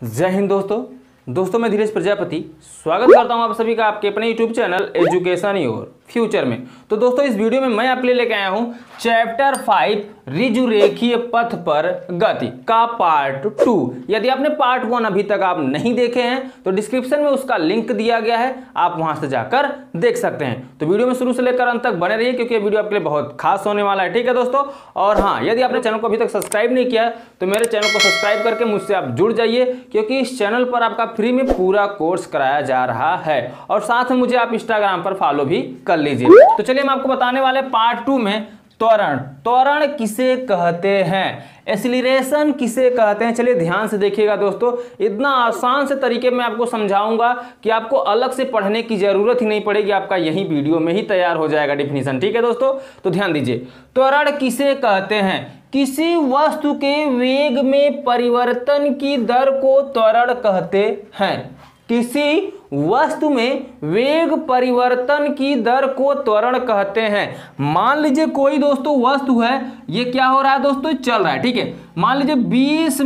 जय हिंद दोस्तों मैं धीरेश प्रजापति स्वागत करता हूं आप सभी का आपके अपने YouTube channel education your future में। तो दोस्तों इस वीडियो में मैं आपके लिए लेके आया हूं चैप्टर 5 ऋजुरेखीय पथ पर गति का पार्ट 2। यदि आपने पार्ट 1 अभी तक आप नहीं देखे हैं तो डिस्क्रिप्शन में उसका लिंक दिया गया है, आप वहां से जाकर देख सकते हैं। तो वीडियो में शुरू से लेकर अंत तक बने रहिए क्योंकि वीडियो आपके लिए बहुत खास होने वाला है। ठीक है दोस्तों, और हाँ, यदि आपने चैनल को अभी तक सब्सक्राइब नहीं किया तो मेरे चैनल को सब्सक्राइब करके मुझसे आप जुड़ जाइए क्योंकि इस चैनल पर आपका फ्री में पूरा कोर्स कराया जा रहा है। और साथ में मुझे आप इंस्टाग्राम पर फॉलो भी कर लीजिए। तो चलिए हम आपको बताने वाले पार्ट 2 में त्वरण किसे कहते हैं, एक्सीलरेशन किसे कहते हैं। चलिए ध्यान से देखिएगा दोस्तों, इतना आसान से तरीके में आपको समझाऊंगा कि आपको अलग से पढ़ने की जरूरत ही नहीं पड़ेगी, आपका यही वीडियो में ही तैयार हो जाएगा डिफिनीशन। ठीक है दोस्तों, तो ध्यान दीजिए। त्वरण किसे कहते हैं? किसी वस्तु के वेग में परिवर्तन की दर को त्वरण कहते हैं। किसी वस्तु में वेग परिवर्तन की दर को त्वरण कहते हैं। मान लीजिए कोई दोस्तों वस्तु है, ये क्या हो रहा है दोस्तों, चल रहा है। ठीक है, मान लीजिए 20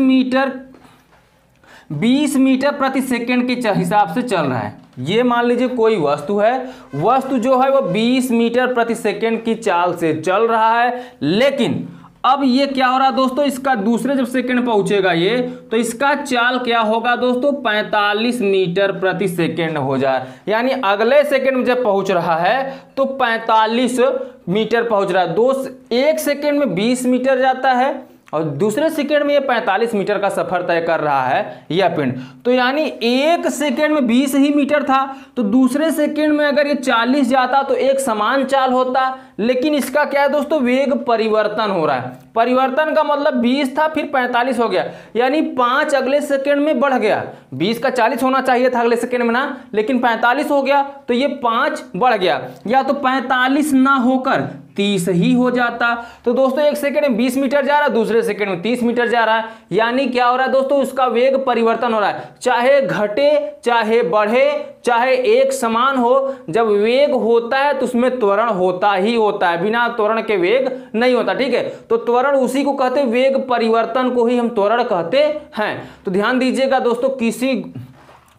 मीटर प्रति सेकंड के हिसाब से चल रहा है। ये मान लीजिए कोई वस्तु है, वस्तु जो है वो 20 मीटर प्रति सेकंड की चाल से चल रहा है, लेकिन अब ये क्या हो रहा है दोस्तों, इसका दूसरे जब सेकंड पहुंचेगा ये, तो इसका चाल क्या होगा दोस्तों, 45 मीटर प्रति सेकंड हो जाए। यानी अगले सेकंड में जब पहुंच रहा है तो 45 मीटर पहुंच रहा है। एक सेकंड में 20 मीटर जाता है और दूसरे सेकंड में ये 45 मीटर का सफर तय कर रहा है यह पिंड। तो यानी एक सेकंड में 20 ही मीटर था, तो दूसरे सेकंड में अगर ये 40 जाता तो एक समान चाल होता। लेकिन इसका क्या है दोस्तों, वेग परिवर्तन हो रहा है। परिवर्तन का मतलब 20 था फिर 45 हो गया, यानी 5 अगले सेकंड में बढ़ गया। 20 का 40 होना चाहिए था अगले सेकंड में ना, लेकिन 45 हो गया तो ये 5 बढ़ गया, या तो 45 ना होकर 30 ही हो जाता। तो दोस्तों एक सेकंड में 20 मीटर जा रहा है, दूसरे सेकंड में 30 मीटर जा रहा है। यानी क्या हो रहा है दोस्तों, उसका वेग परिवर्तन हो रहा है, चाहे घटे चाहे बढ़े चाहे एक समान हो। जब वेग होता है तो उसमें त्वरण होता ही होता है, बिना त्वरण के वेग नहीं होता। ठीक है, तो त्वरण उसी को कहते हैं, वेग परिवर्तन को ही हम त्वरण कहते हैं। तो ध्यान दीजिएगा दोस्तों, किसी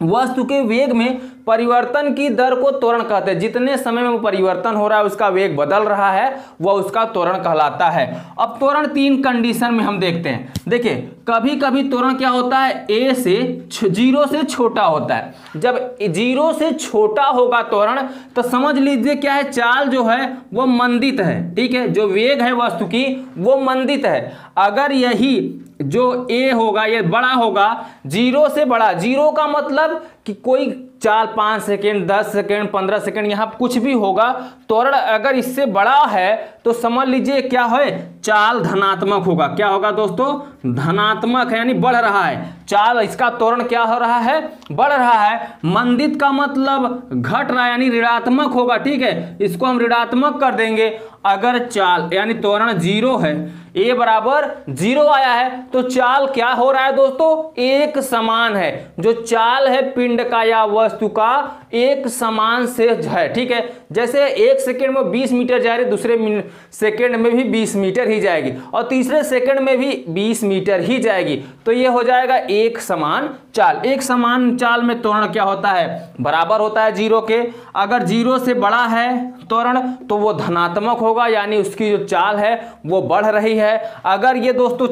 वस्तु के वेग में परिवर्तन की दर को त्वरण कहते हैं। जितने समय में परिवर्तन हो रहा है, उसका वेग बदल रहा है, वह उसका त्वरण कहलाता है। अब त्वरण 3 कंडीशन में हम देखते हैं। देखिए कभी कभी त्वरण क्या होता है, ए से 0 से छोटा होता है। जब 0 से छोटा होगा त्वरण तो समझ लीजिए क्या है, चाल जो है वो मंदित है। ठीक है, जो वेग है वस्तु की वो मंदित है। अगर यही जो ए होगा ये बड़ा होगा, 0 से बड़ा, 0 का मतलब कि कोई चाल 5 सेकेंड 10 सेकेंड 15 सेकेंड यहाँ कुछ भी होगा, त्वरण अगर इससे बड़ा है तो समझ लीजिए क्या है, चाल धनात्मक होगा। क्या होगा दोस्तों, धनात्मक है, यानी बढ़ रहा है चाल, इसका त्वरण क्या हो रहा है, बढ़ रहा है। मंदित का मतलब घट रहा है, यानी ऋणात्मक होगा। ठीक है, इसको हम ऋणात्मक कर देंगे। अगर चाल यानी त्वरण 0 है, ए बराबर 0 आया है, तो चाल क्या हो रहा है दोस्तों, एक समान है। जो चाल है पिंड का या वस्तु का एक समान से है। ठीक है, जैसे एक सेकंड में 20 मीटर जा रही, दूसरे सेकंड में भी 20 मीटर ही जाएगी और तीसरे सेकंड में भी 20 मीटर ही जाएगी। तो ये हो जाएगा एक समान चाल। एक समान चाल में त्वरण क्या होता है, बराबर होता है 0 के। अगर 0 से बड़ा है त्वरण तो वो धनात्मक होगा, यानी उसकी जो चाल है वो बढ़ रही है। अगर ये दोस्तों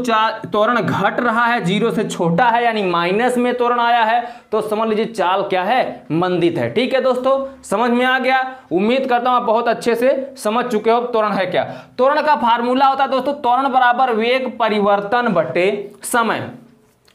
त्वरण घट रहा है, 0 से छोटा है, यानी माइनस में त्वरण आया है, तो समझ लीजिए चाल क्या है, मंदित है। ठीक है दोस्तों, समझ में आ गया। उम्मीद करता हूं आप बहुत अच्छे से समझ चुके हो त्वरण है क्या। त्वरण का फार्मूला होता है दोस्तों, त्वरण बराबर वेग परिवर्तन बटे समय।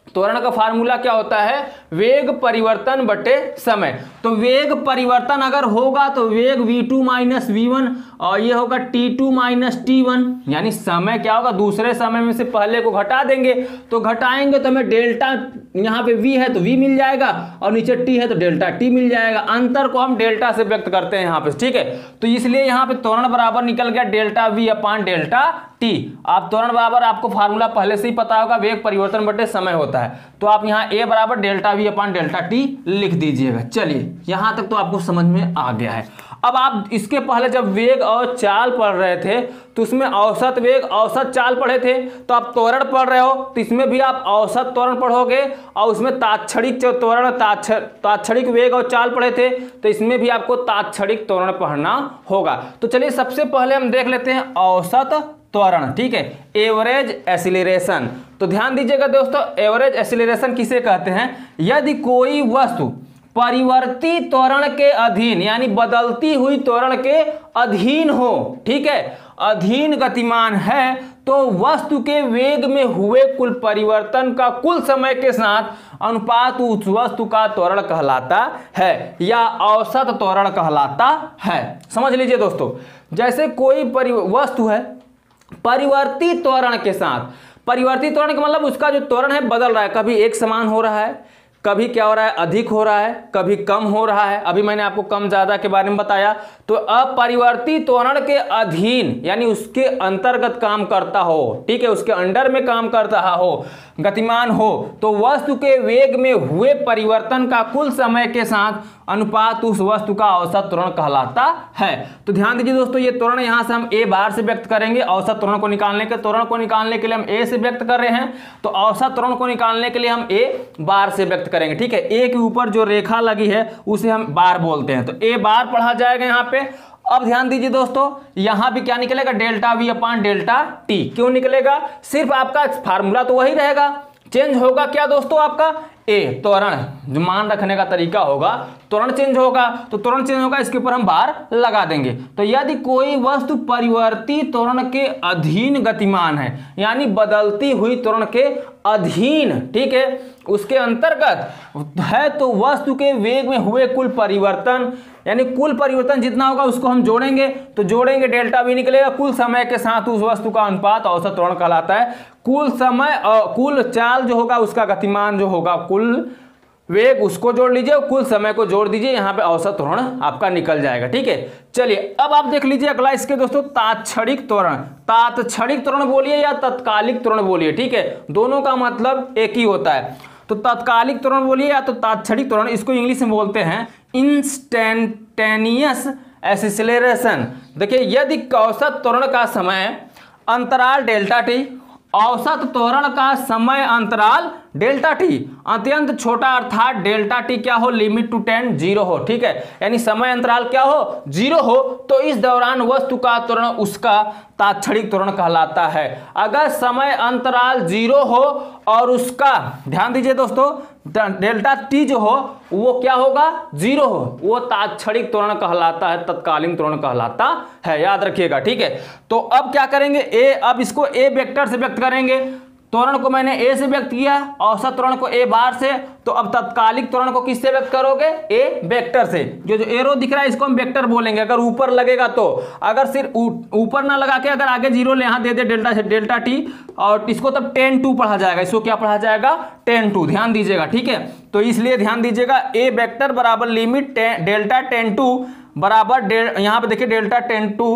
त्वरण का फार्मूला क्या होता है, वेग परिवर्तन बटे समय। तो वेग परिवर्तन अगर होगा तो वेग v2 माइनस v1 और ये होगा t2 माइनस t1, यानी समय क्या होगा, दूसरे समय में से पहले को घटा देंगे। तो घटाएंगे तो हमें डेल्टा, यहाँ पे v है तो v मिल जाएगा और नीचे t है तो डेल्टा t मिल जाएगा। अंतर को हम डेल्टा से व्यक्त करते हैं यहाँ पे। ठीक है, तो इसलिए यहाँ पे त्वरण बराबर निकल गया डेल्टा v अपान डेल्टा टी। आप त्वरण बराबर, आपको फार्मूला पहले से ही पता होगा, वेग परिवर्तन बटे समय होता है, तो आप यहाँ ए बराबर delta we upon delta T लिख दीजिएगा। चलिए यहाँ तक तो आपको समझ में आ गया है। अब आप इसके पहले जब वेग और चाल पढ़ रहे थे तो उसमें औसत वेग औसत चाल पढ़े थे, तो आप त्वरण पढ़ रहे हो तो इसमें भी आप औसत त्वरण पढ़ोगे, और उसमें तात्क्षणिक त्वरण तात्क्षणिक वेग और चाल पढ़े थे, तो इसमें भी आपको तात्क्षणिक त्वरण पढ़ना होगा। तो चलिए सबसे पहले हम देख लेते हैं औसत त्वरण, ठीक है, एवरेज एक्सीलरेशन। तो ध्यान दीजिएगा दोस्तों, एवरेज एक्सीलरेशन किसे कहते हैं? यदि कोई वस्तु परिवर्ती त्वरण के अधीन यानी बदलती हुई त्वरण के अधीन हो, ठीक है, अधीन गतिमान है, तो वस्तु के वेग में हुए कुल परिवर्तन का कुल समय के साथ अनुपात उस वस्तु का त्वरण कहलाता है या औसत त्वरण कहलाता है। समझ लीजिए दोस्तों, जैसे कोई वस्तु है परिवर्ती त्वरण के साथ, परिवर्ती त्वरण का मतलब उसका जो त्वरण है बदल रहा है, कभी एक समान हो रहा है, कभी क्या हो रहा है, अधिक हो रहा है, कभी कम हो रहा है। अभी मैंने आपको कम ज्यादा के बारे में बताया। तो अपरिवर्ती त्वरण के अधीन यानी उसके अंतर्गत काम करता हो, ठीक है, उसके अंडर में काम कर रहा हो, गतिमान हो, तो वस्तु के वेग में हुए परिवर्तन का कुल समय के साथ अनुपात उस वस्तु का औसत त्वरण कहलाता है। तो ध्यान दीजिए दोस्तों, ये त्वरण यहां से हम ए बार से व्यक्त करेंगे, औसत त्वरण को निकालने के लिए हम ए से व्यक्त कर रहे हैं, तो औसत त्वरण को निकालने के लिए हम ए बार से व्यक्त करेंगे, ठीक है। ए के ऊपर जो रेखा लगी है उसे हम बार बोलते हैं, तो ए बार पढ़ा जाएगा यहाँ पे। अब ध्यान दीजिए दोस्तों, यहां भी क्या निकलेगा? Delta we upon delta T. क्यों निकलेगा? सिर्फ आपका फार्मूला तो वही रहेगा, चेंज होगा क्या दोस्तों? आपका ए त्वरण, जो मान रखने का तरीका होगा, त्वरण चेंज होगा, तो त्वरण चेंज होगा, इसके ऊपर हम बार लगा देंगे। तो यदि कोई वस्तु परिवर्ती त्वरण के अधीन गतिमान है यानी बदलती हुई त्वरण के अधीन, ठीक है, उसके अंतर्गत है, तो वस्तु के वेग में हुए कुल परिवर्तन यानी कुल परिवर्तन जितना होगा उसको हम जोड़ेंगे, तो जोड़ेंगे डेल्टा वी निकलेगा, कुल समय के साथ उस वस्तु का अनुपात औसत त्वरण कहलाता है। कुल समय और कुल चाल जो होगा उसका गतिमान जो होगा, कुल वेग उसको जोड़ लीजिए और कुल समय को जोड़ दीजिए, यहाँ पे औसत त्वरण आपका निकल जाएगा, ठीक है। चलिए अब आप देख लीजिए अगला इसके दोस्तों, तात्क्षणिक त्वरण। तात्क्षणिक त्वरण बोलिए या तत्कालिक त्वरण बोलिए, ठीक है, दोनों का मतलब एक ही होता है। तो तात्कालिक त्वरण बोलिए या तो तात्क्षणिक त्वरण, इसको इंग्लिश में बोलते हैं इंस्टेंटेनियस एक्सीलरेशन। देखिए, यदि औसत त्वरण का समय अंतराल डेल्टा टी, औसत त्वरण का समय अंतराल डेल्टा टी अत्यंत छोटा अर्थात डेल्टा टी क्या हो? लिमिट टू टेंड 0 हो, ठीक है, यानी समय अंतराल क्या हो? 0 हो, तो इस दौरान वस्तु का त्वरण उसका तात्क्षणिक त्वरण कहलाता है। अगर समय अंतराल 0 हो और उसका, ध्यान दीजिए दोस्तों, डेल्टा टी जो हो वो क्या होगा? 0 हो, वो तात्क्षणिक त्वरण कहलाता है, तत्कालीन त्वरण कहलाता है, याद रखिएगा, ठीक है। तो अब क्या करेंगे? ए, अब इसको ए वेक्टर से व्यक्त करेंगे। त्वरण को मैंने ए से व्यक्त किया, औसत त्वरण को ए बार से, तो अब तत्कालिक त्वरण को किससे व्यक्त करोगे? ए वेक्टर से। जो एरो दिख रहा है इसको हम वेक्टर बोलेंगे अगर ऊपर लगेगा तो, अगर सिर्फ ऊपर ना लगा के अगर आगे 0 यहां दे दे डेल्टा टी, और इसको तब 10-2 पढ़ा जाएगा, इसको क्या पढ़ा जाएगा? 10-2, ध्यान दीजिएगा, ठीक है। तो इसलिए ध्यान दीजिएगा, ए वेक्टर बराबर लिमिट डेल्टा 10-2 बराबर यहाँ पे देखिए delta 10-2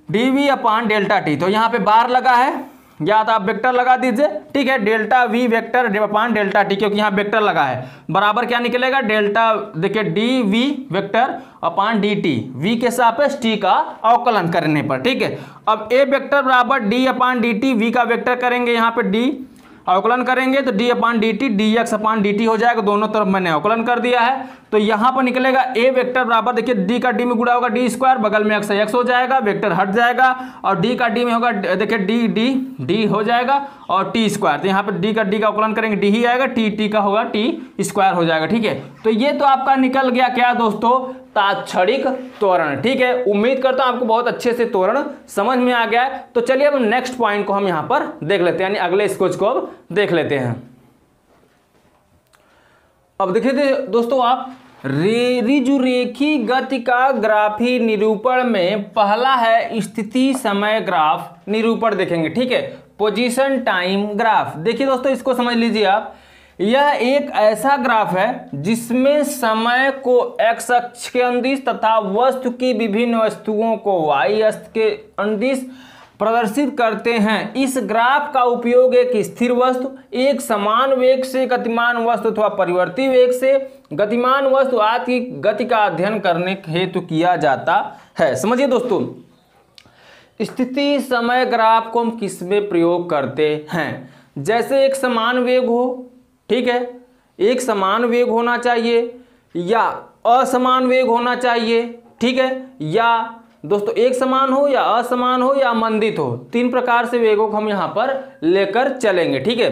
dv upon delta T, तो यहाँ पे बार लगा है या तो आप वेक्टर लगा दीजिए, ठीक है, delta we vector upon delta T, क्योंकि यहाँ वेक्टर लगा है, बराबर क्या निकलेगा? डेल्टा देखिए D V vector upon D T, V के सापेक्ष टी का अवकलन करने पर, ठीक है। अब ए वेक्टर बराबर D upon D T, V का वेक्टर करेंगे यहाँ पे डी, अवकलन करेंगे तो D upon D T D X upon D T हो जाएगा, दोनों तरफ मैंने अवकलन कर दिया है। तो यहाँ पर निकलेगा ए वेक्टर बराबर, देखिए डी का डी में गुणा होगा डी स्क्वायर, बगल में एक्स एक्स हो जाएगा, वेक्टर हट जाएगा, और डी का डी में होगा, देखिए डी डी डी हो जाएगा, और टी स्क्वायर, तो यहाँ पर डी का डी का अवकलन करेंगे डी ही आएगा, टी टी का होगा टी स्क्वायर हो जाएगा, ठीक है। तो ये तो आपका निकल गया क्या दोस्तों? तात्क्षणिक त्वरण, ठीक है। उम्मीद करता हूं आपको बहुत अच्छे से त्वरण समझ में आ गया है। तो चलिए अब नेक्स्ट पॉइंट को हम यहां पर देख लेते हैं, यानी अगले स्केच को अब देख लेते हैं। अब देखिए दोस्तों, आप रेखी गति का ग्राफी निरूपण में पहला है स्थिति समय ग्राफ निरूपण देखेंगे, ठीक है, पोजीशन टाइम ग्राफ। देखिए दोस्तों, इसको समझ लीजिए आप, यह एक ऐसा ग्राफ है जिसमें समय को एक्स अक्ष के अंदिश तथा वस्तु की विभिन्न वस्तुओं को वाई अक्ष के अंदिश प्रदर्शित करते हैं। इस ग्राफ का उपयोग एक स्थिर वस्तु, एक समान वेग से गतिमान वस्तु अथवा परिवर्ती वेग से गतिमान वस्तु आदि की गति का अध्ययन करने हेतु किया जाता है। समझिए दोस्तों, स्थिति समय ग्राफ को हम किस में प्रयोग करते हैं? जैसे एक समान वेग हो, ठीक है, एक समान वेग होना चाहिए या असमान वेग होना चाहिए, ठीक है, या दोस्तों एक समान हो या असमान हो या मंदित हो, तीन प्रकार से वेगों को हम यहां पर लेकर चलेंगे। ठीक है,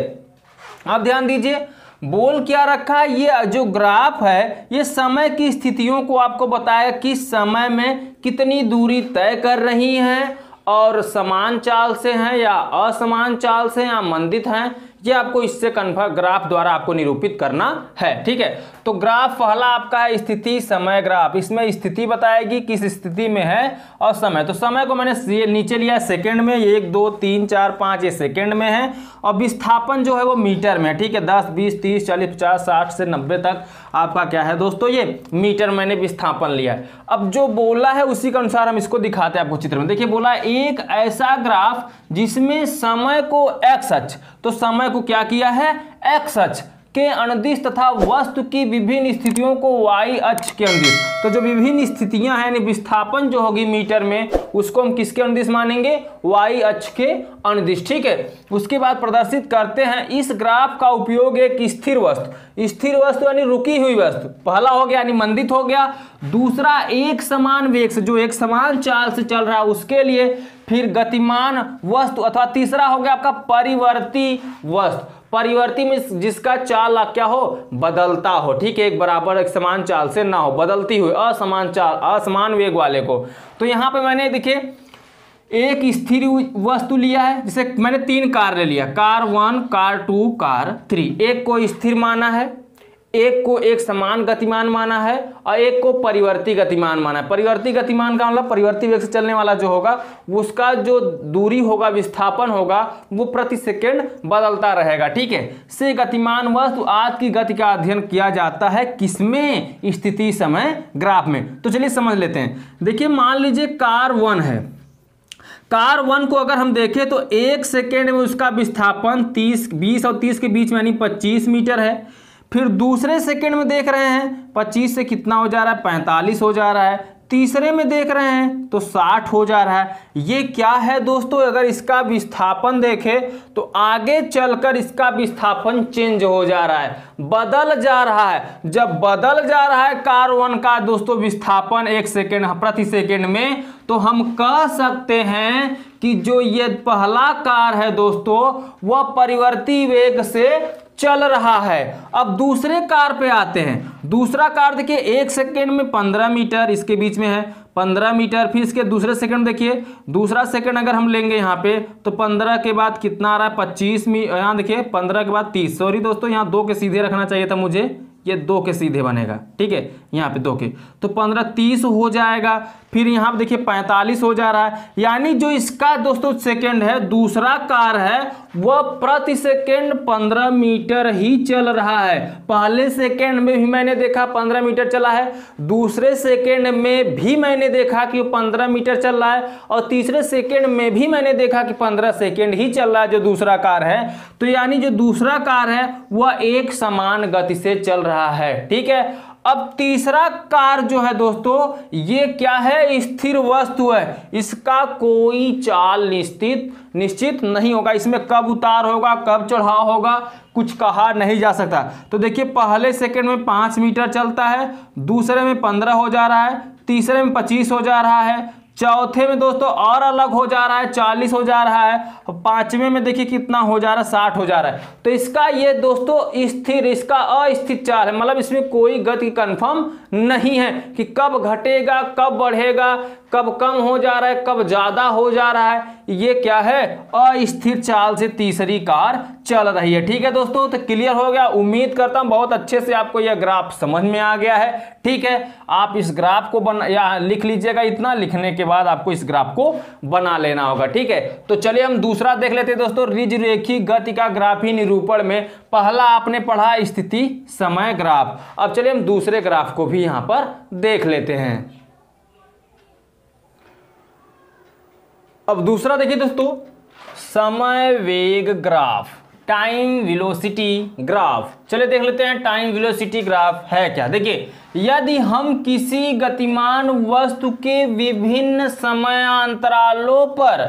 अब ध्यान दीजिए बोल क्या रखा है, ये जो ग्राफ है ये समय की स्थितियों को आपको बताया कि समय में कितनी दूरी तय कर रही हैं और समान चाल से हैं या असमान चाल से या मंदित हैं, ये आपको इससे कन्फर्म ग्राफ द्वारा आपको निरूपित करना है। ठीक है, तो ग्राफ पहला आपका है स्थिति समय ग्राफ। इसमें स्थिति बताएगी किस स्थिति में है और समय, तो समय को मैंने नीचे लिया सेकंड में, 1 2 3 4 5 ये सेकंड में है और विस्थापन जो है वो मीटर में है। ठीक है, 10 20 30 40 50 60 से 90 तक आपका क्या है दोस्तों, ये मीटर मैंने विस्थापन लिया है। अब जो बोला है उसी के अनुसार हम इसको दिखाते हैं आपको चित्र में। देखिए बोला एक ऐसा ग्राफ जिसमें समय को एक्स अक्ष, तो समय को क्या किया है एक्स अक्ष के अनुदिश तथा वस्तु की विभिन्न स्थितियों को वाई अक्ष के अनुदिश। तो जो विभिन्न स्थितियां हैं यानी विस्थापन जो होगी मीटर में उसको हम किसके अनुदिश मानेंगे, वाई अक्ष के अनुदिश। ठीक है, उसके बाद प्रदर्शित करते हैं इस ग्राफ का उपयोग एक स्थिर वस्तु यानी रुकी हुई वस्तु, पहला हो गया यानी मंदित हो गया, दूसरा एक समान वेग से जो एक समान चाल से चल रहा है उसके लिए, फिर गतिमान वस्तु अथवा तीसरा हो गया आपका परिवर्ती वस्तु, परिवर्ती में जिसका चाल क्या हो बदलता हो। ठीक है, एक बराबर एक समान चाल से ना हो, बदलती हुई असमान चाल असमान वेग वाले को। तो यहाँ पे मैंने देखिए एक स्थिर वस्तु लिया है, जैसे मैंने 3 कार ले लिया, कार 1 कार 2 कार 3, एक को स्थिर माना है, एक को एक समान गतिमान माना है और एक को परिवर्ती गतिमान माना है। परिवर्ती गतिमान का मतलब परिवर्ती वेग से चलने वाला जो होगा उसका जो दूरी होगा विस्थापन होगा वो प्रति सेकंड बदलता रहेगा। ठीक है, से गतिमान वस्तु आदि की गति का अध्ययन किया जाता है किसमें, स्थिति समय ग्राफ में। तो चलिए समझ लेते हैं। देखिए मान लीजिए कार 1 है, कार 1 को अगर हम देखें तो 1 सेकेंड में उसका विस्थापन 20 और 30 के बीच में यानी 25 मीटर है। फिर दूसरे सेकंड में देख रहे हैं 25 से कितना हो जा रहा है 45 हो जा रहा है, तीसरे में देख रहे हैं तो 60 हो जा रहा है। ये क्या है दोस्तों, अगर इसका विस्थापन देखें तो आगे चलकर इसका विस्थापन चेंज हो जा रहा है, बदल जा रहा है। जब बदल जा रहा है कार 1 का दोस्तों विस्थापन 1 सेकेंड प्रति सेकेंड में, तो हम कह सकते हैं कि जो ये पहला कार है दोस्तों वह परिवर्ती वेग से चल रहा है। अब दूसरे कार पे आते हैं, दूसरा कार देखिए 1 सेकेंड में 15 मीटर इसके बीच में है, 15 मीटर। फिर इसके दूसरे सेकंड देखिए, दूसरा सेकंड अगर हम लेंगे यहाँ पे तो 15 के बाद कितना आ रहा है 25 में, यहाँ देखिए 15 के बाद 30, सॉरी दोस्तों यहाँ 2 के सीधे रखना चाहिए था मुझे, ये 2 के सीधे बनेगा। ठीक है, यहाँ पे 2 के, तो 15 30 हो जाएगा। फिर यहाँ पे देखिए 45 हो जा रहा है, यानी जो इसका दोस्तों सेकंड है दूसरा कार है वह प्रति सेकंड 15 मीटर ही चल रहा है। पहले सेकंड में भी मैंने देखा 15 मीटर चला है, दूसरे सेकंड में भी मैंने देखा कि 15 मीटर चल रहा है और तीसरे सेकंड में भी मैंने देखा कि 15 सेकंड ही चल रहा है जो दूसरा कार है। तो यानी जो दूसरा कार है वह एक समान गति से चल रहा है। ठीक है, अब तीसरा कार जो है दोस्तों ये क्या है, स्थिर वस्तु है, इसका कोई चाल निश्चित नहीं होगा, इसमें कब उतार होगा कब चढ़ाव होगा कुछ कहा नहीं जा सकता। तो देखिए पहले सेकंड में 5 मीटर चलता है, दूसरे में 15 हो जा रहा है, तीसरे में 25 हो जा रहा है, चौथे में दोस्तों और अलग हो जा रहा है 40 हो जा रहा है, और पांचवें में देखिए कितना हो जा रहा है 60 हो जा रहा है। तो इसका ये दोस्तों स्थिर, इसका अस्थिर चाल है, मतलब इसमें कोई गति कंफर्म नहीं है कि कब घटेगा कब बढ़ेगा, कब कम हो जा रहा है कब ज्यादा हो जा रहा है, ये क्या है अस्थिर चाल से तीसरी कार चल रही है। ठीक है दोस्तों, तो क्लियर हो गया, उम्मीद करता हूं बहुत अच्छे से आपको यह ग्राफ समझ में आ गया है। ठीक है, आप इस ग्राफ को या लिख लीजिएगा, इतना लिखने के बाद आपको इस ग्राफ को बना लेना होगा। ठीक है, तो चलिए हम दूसरा देख लेते हैं दोस्तों, रिज रेखी गति का ग्राफी निरूपण में पहला आपने पढ़ा स्थिति समय ग्राफ। अब चलिए हम दूसरे ग्राफ को भी यहां पर देख लेते हैं। अब दूसरा देखिए दोस्तों, समय वेग ग्राफ, टाइम वेलोसिटी ग्राफ। चलिए देख लेते हैं टाइम वेलोसिटी ग्राफ है क्या। देखिए, यदि हम किसी गतिमान वस्तु के विभिन्न समयांतरालों पर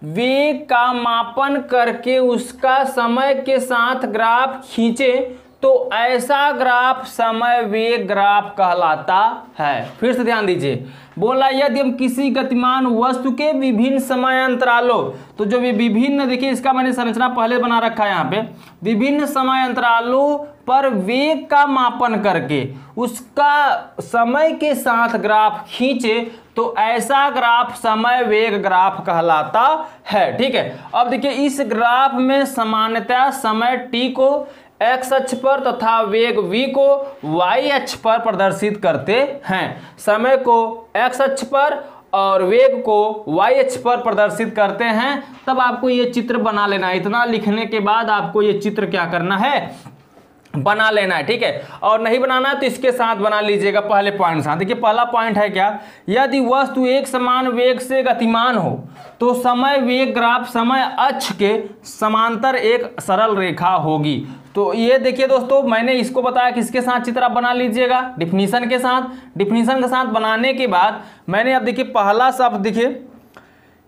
वेग का मापन करके उसका समय के साथ ग्राफ खींचे तो ऐसा ग्राफ समय वेग ग्राफ कहलाता है। फिर से ध्यान दीजिए, बोला यदि हम किसी गतिमान वस्तु के विभिन्न समयांतरालों, तो जो भी विभिन्न, देखिए इसका मैंने संरचना पहले बना रखा है यहाँ पे, विभिन्न समयांतरालों पर वेग का मापन करके उसका समय के साथ ग्राफ खींचे तो ऐसा ग्राफ समय वेग ग्राफ कहलाता है। ठीक है, अब देखिए इस ग्राफ में सामान्यतः समय t को x अक्ष पर तथा वेग v को y अक्ष पर प्रदर्शित करते हैं। समय को x अक्ष पर और वेग को y अक्ष पर प्रदर्शित करते हैं। तब आपको ये चित्र बना लेना है। इतना लिखने के बाद आपको ये चित्र क्या करना है, बना लेना है। ठीक है, और नहीं बनाना है तो इसके साथ बना लीजिएगा पहले पॉइंट साथ। देखिए पहला पॉइंट है क्या, यदि वस्तु एक समान वेग से गतिमान हो तो समय वेग ग्राफ समय अक्ष के समांतर एक सरल रेखा होगी। तो ये देखिए दोस्तों, मैंने इसको बताया किसके साथ चित्र आप बना लीजिएगा, डिफिनीशन के साथ। डिफिनीशन के साथ बनाने के बाद मैंने अब देखिए पहला शब्द, देखिए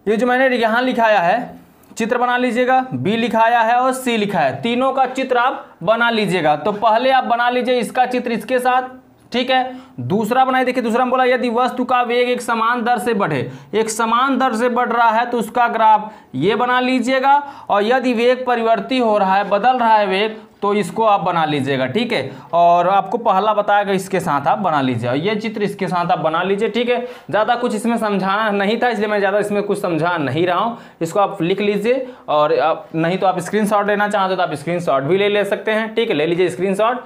ये जो मैंने यहाँ लिखाया है चित्र बना लीजिएगा, बी लिखाया है और सी लिखा है, तीनों का चित्र आप बना लीजिएगा। तो पहले आप बना लीजिए इसका चित्र इसके साथ। ठीक है, दूसरा बनाइए। देखिए दूसरा में बोला यदि वस्तु का वेग एक समान दर से बढ़े, एक समान दर से बढ़ रहा है तो उसका ग्राफ ये बना लीजिएगा, और यदि वेग परिवर्ती हो रहा है, बदल रहा है वेग, तो इसको आप बना लीजिएगा। ठीक है, और आपको पहला बताया इसके साथ आप बना लीजिए, और ये चित्र इसके साथ आप बना लीजिए। ठीक है, ज़्यादा कुछ इसमें समझाना नहीं था, इसलिए मैं ज़्यादा इसमें कुछ समझा नहीं रहा हूँ। इसको आप लिख लीजिए, और आप नहीं तो आप स्क्रीनशॉट लेना चाहते तो आप स्क्रीनशॉट भी ले सकते हैं। ठीक है, ले लीजिए स्क्रीनशॉट।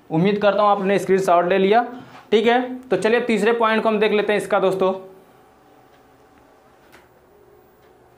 उम्मीद करता हूँ आपने स्क्रीनशॉट ले लिया। ठीक है, तो चलिए तीसरे पॉइंट को हम देख लेते हैं इसका दोस्तों।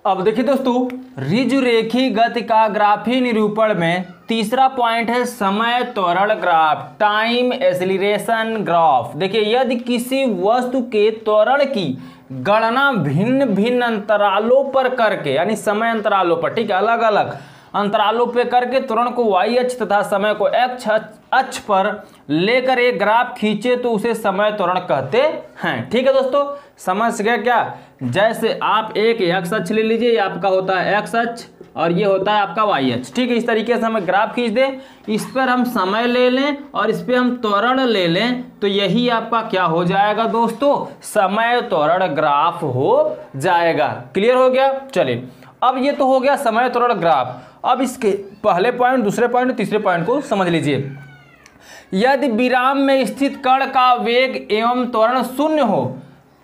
अब देखिए दोस्तों, ऋजुरेखी गति का ग्राफी निरूपण में तीसरा पॉइंट है समय त्वरण ग्राफ, टाइम एक्सीलरेशन ग्राफ। देखिए यदि किसी वस्तु के त्वरण की गणना भिन्न भिन्न अंतरालों पर करके, यानी समय अंतरालों पर, ठीक है, अलग अलग अंतरालों पे करके त्वरण को y अक्ष तथा समय को x अक्ष पर लेकर एक ग्राफ खींचे तो उसे समय त्वरण कहते हैं। ठीक है दोस्तों, समझ गए क्या। जैसे आप एक x अक्ष ले लीजिए, ये आपका होता है x अक्ष और ये होता है आपका y अक्ष। ठीक है, इस तरीके से हमें ग्राफ खींच दें, इस पर हम समय ले लें और इस पर हम त्वरण ले लें, तो यही आपका क्या हो जाएगा दोस्तों, समय त्वरण ग्राफ हो जाएगा। क्लियर हो गया। चलिए अब ये तो हो गया समय त्वरण ग्राफ। अब इसके पहले पॉइंट, दूसरे पॉइंट, तीसरे पॉइंट को समझ लीजिए। यदि विराम में स्थित कण का वेग एवं त्वरण शून्य हो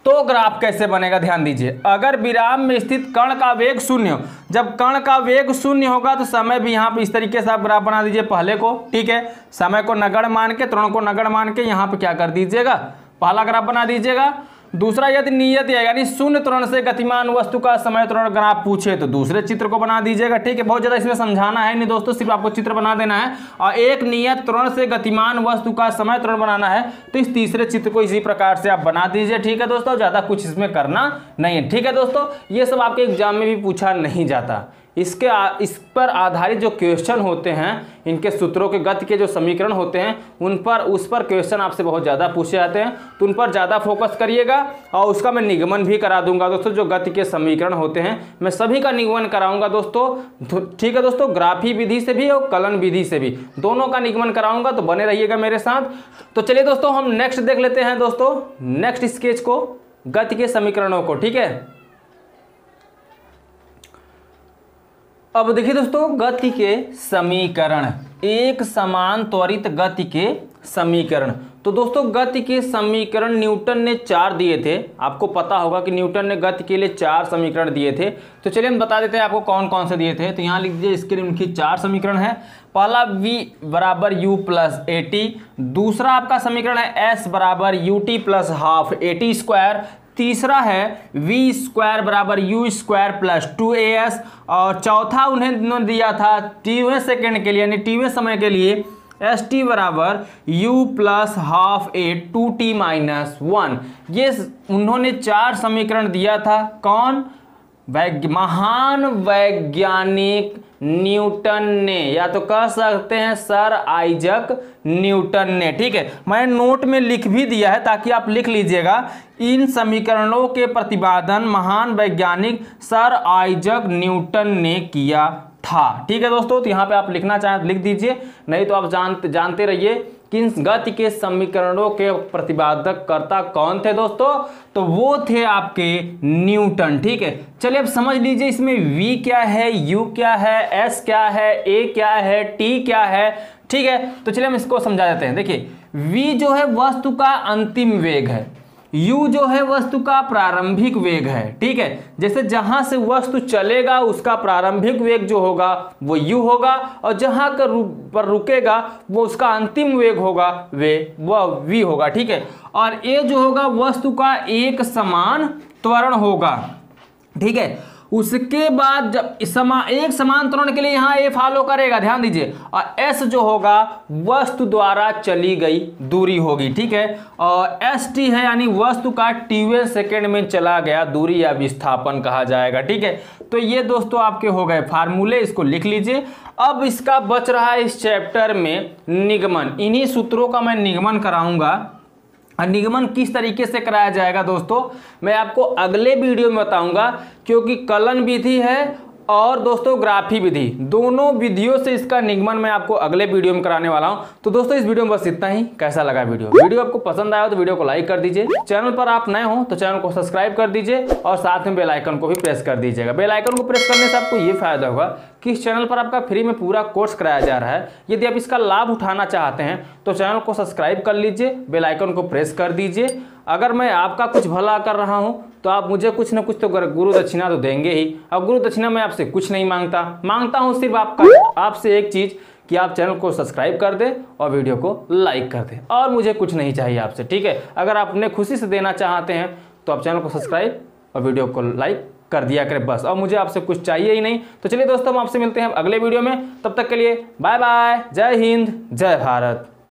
तो ग्राफ कैसे बनेगा, ध्यान दीजिए। अगर विराम में स्थित कण का वेग शून्य हो, जब कण का वेग शून्य होगा तो समय भी यहाँ पे इस तरीके से आप ग्राफ बना दीजिए पहले को। ठीक है, समय को नगण्य मान के, त्वरण को नगण्य मान के यहाँ पे क्या कर दीजिएगा, पहला ग्राफ बना दीजिएगा। दूसरा, यदि नियत है यानी शून्य त्वरण से गतिमान वस्तु का समय त्वरण ग्राफ पूछे तो दूसरे चित्र को बना दीजिएगा। ठीक है, बहुत ज्यादा इसमें समझाना है नहीं दोस्तों, सिर्फ आपको चित्र बना देना है। और एक नियत त्वरण से गतिमान वस्तु का समय त्वरण बनाना है तो इस तीसरे चित्र को इसी प्रकार से आप बना दीजिए। ठीक है दोस्तों, ज्यादा कुछ इसमें करना नहीं है। ठीक है दोस्तों, ये सब आपके एग्जाम में भी पूछा नहीं जाता। इस पर आधारित जो क्वेश्चन होते हैं, इनके सूत्रों के गति के जो समीकरण होते हैं उस पर क्वेश्चन आपसे बहुत ज़्यादा पूछे जाते हैं, तो उन पर ज़्यादा फोकस करिएगा। और उसका मैं निगमन भी करा दूंगा दोस्तों, जो गति के समीकरण होते हैं मैं सभी का निगमन कराऊंगा दोस्तों। ठीक है दोस्तों, ग्राफी विधि से भी और कलन विधि से भी, दोनों का निगमन कराऊंगा, तो बने रहिएगा मेरे साथ। तो चलिए दोस्तों, हम नेक्स्ट देख लेते हैं दोस्तों, नेक्स्ट स्केच को, गति के समीकरणों को। ठीक है, अब देखिए दोस्तों, गति के समीकरण, एक समान त्वरित गति के समीकरण। तो दोस्तों गति के समीकरण न्यूटन ने 4 दिए थे, आपको पता होगा कि न्यूटन ने गति के लिए 4 समीकरण दिए थे। तो चलिए हम बता देते हैं आपको कौन कौन से दिए थे। तो यहाँ लिख दीजिए, इसके उनकी 4 समीकरण है। पहला v बराबर u प्लस at, दूसरा आपका समीकरण है s बराबर ut plus half at square, तीसरा है v स्क्वायर बराबर u स्क्वायर प्लस 2as, और चौथा उन्हें दिया था टीवें सेकेंड के लिए यानी टीवें समय के लिए एस टी बराबर u plus half a 2t minus 1। ये उन्होंने 4 समीकरण दिया था। कौन? महान वैज्ञानिक न्यूटन ने, या तो कह सकते हैं सर आइजक न्यूटन ने। ठीक है, मैंने नोट में लिख भी दिया है ताकि आप लिख लीजिएगा। इन समीकरणों के प्रतिपादन महान वैज्ञानिक सर आइजक न्यूटन ने किया था। ठीक है दोस्तों, तो यहाँ पे आप लिखना चाहें तो लिख दीजिए, नहीं तो आप जानते रहिए कि गति के समीकरणों के प्रतिपादक कर्ता कौन थे दोस्तों, तो वो थे आपके न्यूटन। ठीक है, चलिए अब समझ लीजिए इसमें v क्या है, u क्या है, s क्या है, a क्या है, t क्या है। ठीक है, तो चलिए हम इसको समझा देते हैं। देखिए v जो है वस्तु का अंतिम वेग है, u जो है वस्तु का प्रारंभिक वेग है। ठीक है, जैसे जहां से वस्तु चलेगा उसका प्रारंभिक वेग जो होगा वो u होगा, और जहां पर रुकेगा वो उसका अंतिम वेग होगा वह v होगा। ठीक है, और a जो होगा वस्तु का एक समान त्वरण होगा। ठीक है, उसके बाद जब एक समान त्वरण के लिए यहाँ a फॉलो करेगा, ध्यान दीजिए, और s जो होगा वस्तु द्वारा चली गई दूरी होगी। ठीक है, और st है यानी वस्तु का tवें सेकेंड में चला गया दूरी या विस्थापन कहा जाएगा। ठीक है, तो ये दोस्तों आपके हो गए फार्मूले, इसको लिख लीजिए। अब इसका बच रहा है इस चैप्टर में निगमन। इन्हीं सूत्रों का मैं निगमन कराऊंगा। निगमन किस तरीके से कराया जाएगा दोस्तों मैं आपको अगले वीडियो में बताऊंगा, क्योंकि कलन विधि है और दोस्तों ग्राफी विधि, दोनों विधियों से इसका निगमन मैं आपको अगले वीडियो में कराने वाला हूं। तो दोस्तों इस वीडियो में बस इतना ही। कैसा लगा वीडियो आपको पसंद आया तो वीडियो को लाइक कर दीजिए, चैनल पर आप नए हो तो चैनल को सब्सक्राइब कर दीजिए, और साथ में बेल आइकन को भी प्रेस कर दीजिएगा। बेल आइकन को प्रेस करने से आपको ये फायदा होगा कि इस चैनल पर आपका फ्री में पूरा कोर्स कराया जा रहा है। यदि आप इसका लाभ उठाना चाहते हैं तो चैनल को सब्सक्राइब कर लीजिए, बेल आइकन को प्रेस कर दीजिए। अगर मैं आपका कुछ भला कर रहा हूं तो आप मुझे कुछ ना कुछ तो गुरु दक्षिणा तो देंगे ही। अब गुरु दक्षिणा मैं आपसे कुछ नहीं मांगता हूं सिर्फ आपसे एक चीज कि आप चैनल को सब्सक्राइब कर दें और वीडियो को लाइक कर दें, और मुझे कुछ नहीं चाहिए आपसे। ठीक है, अगर आप अपने खुशी से देना चाहते हैं तो आप चैनल को सब्सक्राइब और वीडियो को लाइक कर दिया करें बस, और मुझे आपसे कुछ चाहिए ही नहीं। तो चलिए दोस्तों हम आपसे मिलते हैं अगले वीडियो में, तब तक के लिए बाय बाय, जय हिंद, जय भारत।